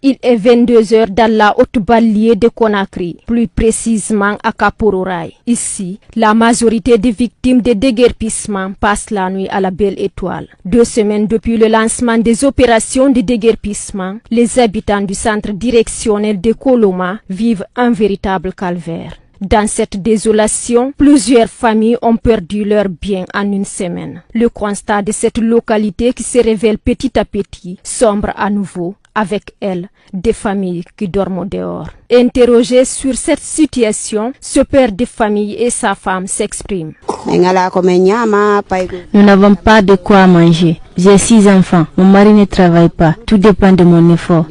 Il est 22 heures dans la haute banlieue de Conakry, plus précisément à Kapororaï. Ici, la majorité des victimes de déguerpissement passent la nuit à la Belle Étoile. 2 semaines depuis le lancement des opérations de déguerpissement, les habitants du centre directionnel de Koloma vivent un véritable calvaire. Dans cette désolation, plusieurs familles ont perdu leurs biens en une semaine. Le constat de cette localité qui se révèle petit à petit sombre à nouveau, avec elle des familles qui dorment dehors. Interrogé sur cette situation, ce père de famille et sa femme s'expriment. Nous n'avons pas de quoi manger. J'ai 6 enfants. Mon mari ne travaille pas. Tout dépend de mon effort.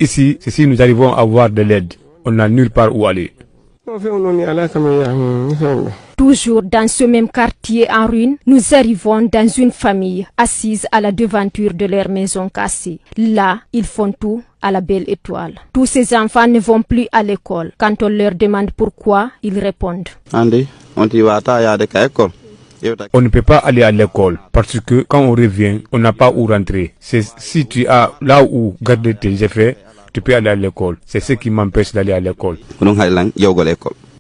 Ici, si nous arrivons à avoir de l'aide, on n'a nulle part où aller. Toujours dans ce même quartier en ruine, nous arrivons dans une famille assise à la devanture de leur maison cassée. Là, ils font tout à la Belle Étoile. Tous ces enfants ne vont plus à l'école. Quand on leur demande pourquoi, ils répondent. On ne peut pas aller à l'école parce que quand on revient, on n'a pas où rentrer. Si tu as là où garder tes effets, tu peux aller à l'école. C'est ce qui m'empêche d'aller à l'école.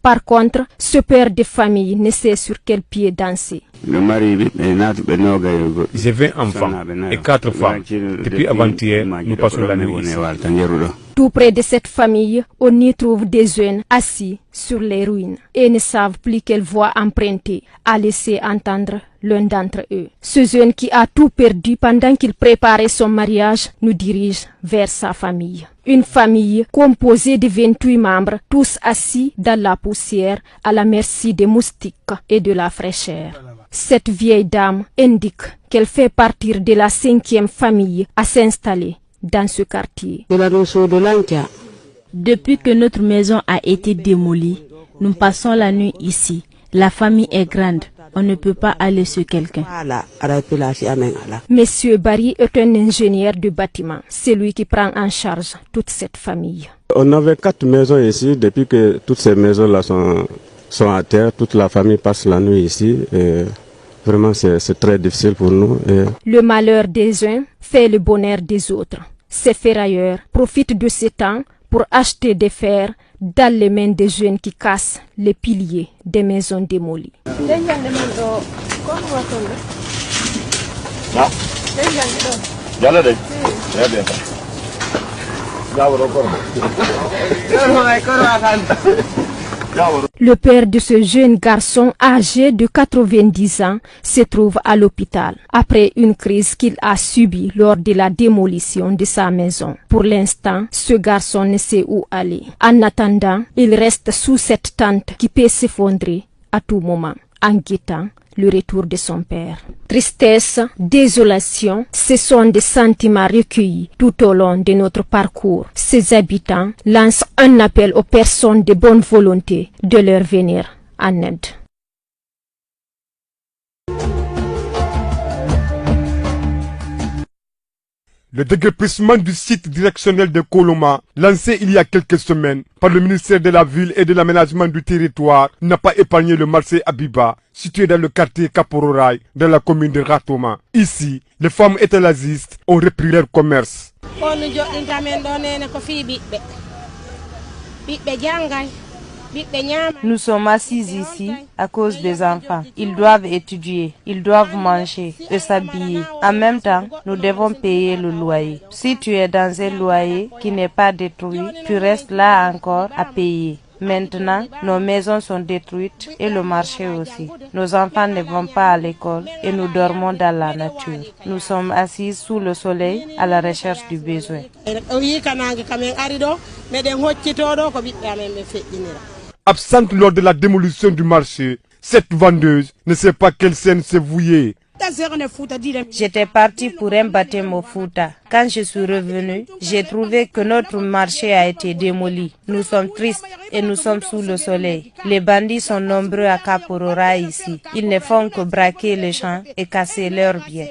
Par contre, ce père de famille ne sait sur quel pied danser. J'ai 20 enfants et 4 femmes. Depuis avant-hier, nous passons la nuit ici. Tout près de cette famille, on y trouve des jeunes assis sur les ruines et ne savent plus quelle voie emprunter, a laissé entendre l'un d'entre eux. Ce jeune qui a tout perdu pendant qu'il préparait son mariage nous dirige vers sa famille. Une famille composée de 28 membres, tous assis dans la poussière à la merci des moustiques et de la fraîcheur. Cette vieille dame indique qu'elle fait partie de la 5e famille à s'installer dans ce quartier. Depuis que notre maison a été démolie, nous passons la nuit ici. La famille est grande. On ne peut pas aller sur quelqu'un. Monsieur Barry est un ingénieur de bâtiment. C'est lui qui prend en charge toute cette famille. On avait 4 maisons ici. Depuis que toutes ces maisons-là sont à terre, toute la famille passe la nuit ici. Et vraiment, c'est très difficile pour nous. Le malheur des uns fait le bonheur des autres. Ces ferrailleurs profitent de ce temps pour acheter des fers dans les mains des jeunes qui cassent les piliers des maisons démolies. Le père de ce jeune garçon âgé de 90 ans se trouve à l'hôpital après une crise qu'il a subie lors de la démolition de sa maison. Pour l'instant, ce garçon ne sait où aller. En attendant, il reste sous cette tente qui peut s'effondrer à tout moment, en guettant le retour de son père. Tristesse, désolation, ce sont des sentiments recueillis tout au long de notre parcours. Ces habitants lancent un appel aux personnes de bonne volonté de leur venir en aide. Le déguerpissement du site directionnel de Koloma, lancé il y a quelques semaines par le ministère de la Ville et de l'Aménagement du Territoire, n'a pas épargné le marché Abiba, situé dans le quartier Kapororaï, dans la commune de Ratoma. Ici, les femmes étalagistes ont repris leur commerce. Nous sommes assis ici à cause des enfants. Ils doivent étudier, ils doivent manger et s'habiller. En même temps, nous devons payer le loyer. Si tu es dans un loyer qui n'est pas détruit, tu restes là encore à payer. Maintenant, nos maisons sont détruites et le marché aussi. Nos enfants ne vont pas à l'école et nous dormons dans la nature. Nous sommes assis sous le soleil à la recherche du besoin. Absente lors de la démolition du marché, cette vendeuse ne sait pas quelle scène s'est vouillée. J'étais parti pour un baptême au Fouta. Quand je suis revenu, j'ai trouvé que notre marché a été démoli. Nous sommes tristes et nous sommes sous le soleil. Les bandits sont nombreux à Kapororaï ici. Ils ne font que braquer les champs et casser leurs biens.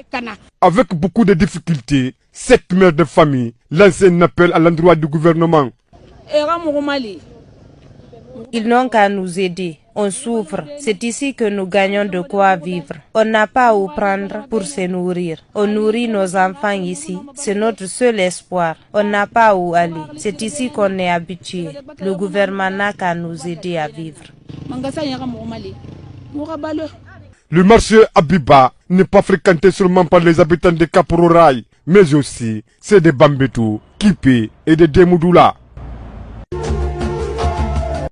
Avec beaucoup de difficultés, cette mère de famille lance un appel à l'endroit du gouvernement. Ils n'ont qu'à nous aider. On souffre. C'est ici que nous gagnons de quoi vivre. On n'a pas où prendre pour se nourrir. On nourrit nos enfants ici. C'est notre seul espoir. On n'a pas où aller. C'est ici qu'on est habitué. Le gouvernement n'a qu'à nous aider à vivre. Le marché Abiba n'est pas fréquenté seulement par les habitants de Kapororaï, mais aussi c'est des Bambetou, Kipé et de Demoudoula.